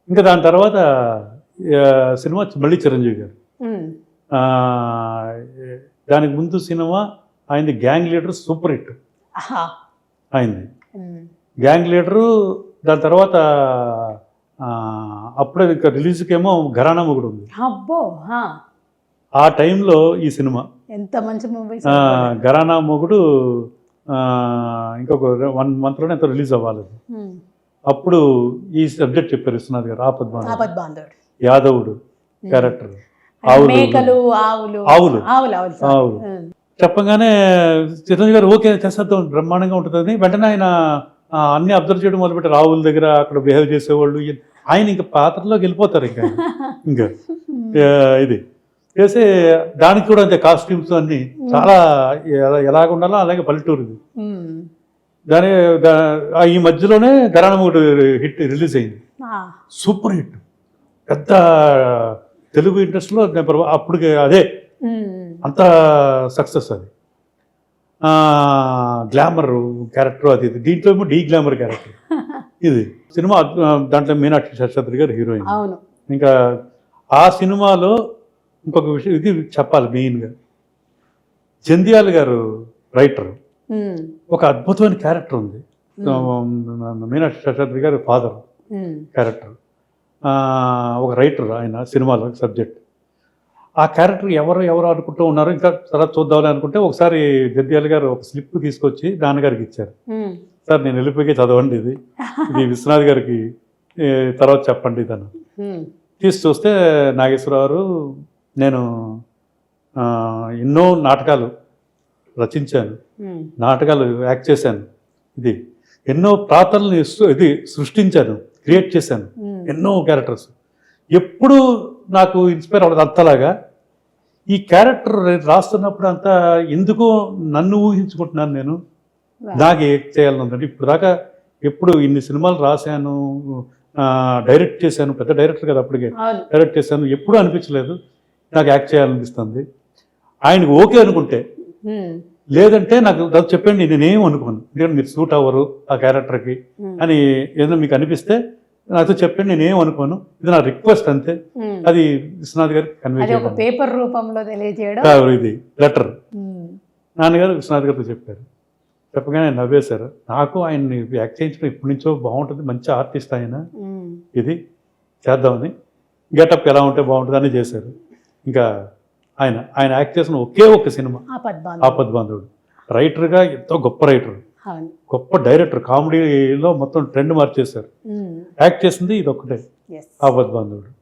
ఇంకా దాని తర్వాత సినిమా మళ్ళీ చిరంజీవి గారు. ఆ, దానికి ముందు సినిమా ఆయనది గ్యాంగ్ లీడర్, సూపర్ హిట్ అయింది. గ్యాంగ్ లీడరు దాని తర్వాత అప్పుడే ఇంకా రిలీజ్కేమో ఘరానా మొగుడు ఉంది. అబ్బో ఆ టైంలో ఈ సినిమా ఎంత మంచి మూవీ. ఘరానా మొగుడు ఇంకొక 1 monthలోనే ఎంతో రిలీజ్ అవ్వాలి. అప్పుడు ఈ సబ్జెక్ట్ చెప్పారు విశ్వనాథ్ గారు. ఆపద్బాంధవుడు యాదవుడు క్యారెక్టర్, మేకలు ఆవులు ఆవులు ఆవులు ఆవులు చెప్పగానే చిరంజీవి గారు ఓకే చేసేద్దాం బ్రహ్మాండంగా ఉంటుందని వెంటనే ఆయన అన్ని అబ్జర్వ్ చేయడం మొదలుపెట్టారు. ఆవుల దగ్గర అక్కడ బిహేవ్ చేసేవాళ్ళు, ఆయన ఇంకా పాత్రలోకి వెళ్ళిపోతారు. ఇంకా ఇది చేసే దానికి కూడా అంతే, కాస్ట్యూమ్స్ అన్ని చాలా ఎలాగ ఉండాలో అలాగే పల్లెటూరుది. దాని ఈ మధ్యలోనే ఘరానా మొగుడు హిట్ రిలీజ్ అయింది, సూపర్ హిట్, పెద్ద తెలుగు ఇండస్ట్రీలో అప్పటికి అదే అంత సక్సెస్. అది గ్లామర్ క్యారెక్టర్, అది దీంట్లో ఏమో డీ గ్లామర్ క్యారెక్టర్. ఇది సినిమా దాంట్లో మీనాక్షి శేషాద్రి గారు హీరోయిన్. ఇంకా ఆ సినిమాలో ఇంకొక విషయం ఇది చెప్పాలి మెయిన్గా, జంధ్యాల గారు రైటర్, ఒక అద్భుతమైన క్యారెక్టర్ ఉంది. మీనాక్షి శేషాద్రి గారు ఫాదర్ క్యారెక్టర్, ఒక రైటర్ ఆయన సినిమాలో సబ్జెక్ట్. ఆ క్యారెక్టర్ ఎవరు అనుకుంటూ ఉన్నారు, ఇంకా తర్వాత చూద్దామని అనుకుంటే ఒకసారి జంధ్యాల గారు ఒక స్లిప్ తీసుకొచ్చి నాన్నగారికి ఇచ్చారు. సార్ నేను వెళ్ళిపోయి చదవండి, ఇది విశ్వనాథ్ గారికి తర్వాత చెప్పండి ఇదను. తీసి చూస్తే నాగేశ్వరరావు, నేను ఎన్నో నాటకాలు రచించాను, నాటకాలు యాక్ట్ చేశాను, ఇది ఎన్నో పాత్రలను ఇది సృష్టించాను, క్రియేట్ చేశాను, ఎన్నో క్యారెక్టర్స్. ఎప్పుడు నాకు ఇన్స్పైర్ అవ్వదు అంతలాగా ఈ క్యారెక్టర్ రాస్తున్నప్పుడు అంతా ఎందుకో నన్ను ఊహించుకుంటున్నాను నేను, నాకు చేయాలనుందంటే. ఇప్పుడు దాకా ఎప్పుడు ఇన్ని సినిమాలు రాశాను, డైరెక్ట్ చేశాను, పెద్ద డైరెక్టర్ కదా అప్పటికే, డైరెక్ట్ చేశాను, ఎప్పుడూ అనిపించలేదు నాకు యాక్ట్ చేయాలనిపిస్తుంది. ఆయనకు ఓకే అనుకుంటే, లేదంటే నాకు చెప్పండి నేనేం అనుకోను, ఎందుకంటే మీరు సూట్ అవ్వరు ఆ క్యారెక్టర్కి అని ఏదైనా మీకు అనిపిస్తే నాతో చెప్పండి, నేనేం అనుకోను, ఇది నా రిక్వెస్ట్ అంతే. అది విశ్వనాథ్ గారికి కన్వే చేయడం, పేపర్ రూపంలో తెలియజేయడం, ఇది లెటర్. నాన్నగారు విశ్వనాథ్ గారితో చెప్పారు. చెప్పగానే నవ్వేశారు. నాకు ఆయన్ని యాక్ట్ చేయించడం ఇప్పటి నుంచో బాగుంటుంది, మంచి ఆర్టిస్ట్ ఆయన, ఇది చేద్దామని, గెటప్ ఎలా ఉంటే బాగుంటుంది అని చేశారు. ఇంకా ఆయన యాక్ట్ చేసిన ఒకే ఒక సినిమా ఆపద్బాంధవుడు. రైటర్గా ఎంతో గొప్ప రైటర్, గొప్ప డైరెక్టర్, కామెడీలో మొత్తం ట్రెండ్ మార్చేశారు. యాక్ట్ చేసింది ఇది ఒక్కటే, ఆపద్బాంధవుడు.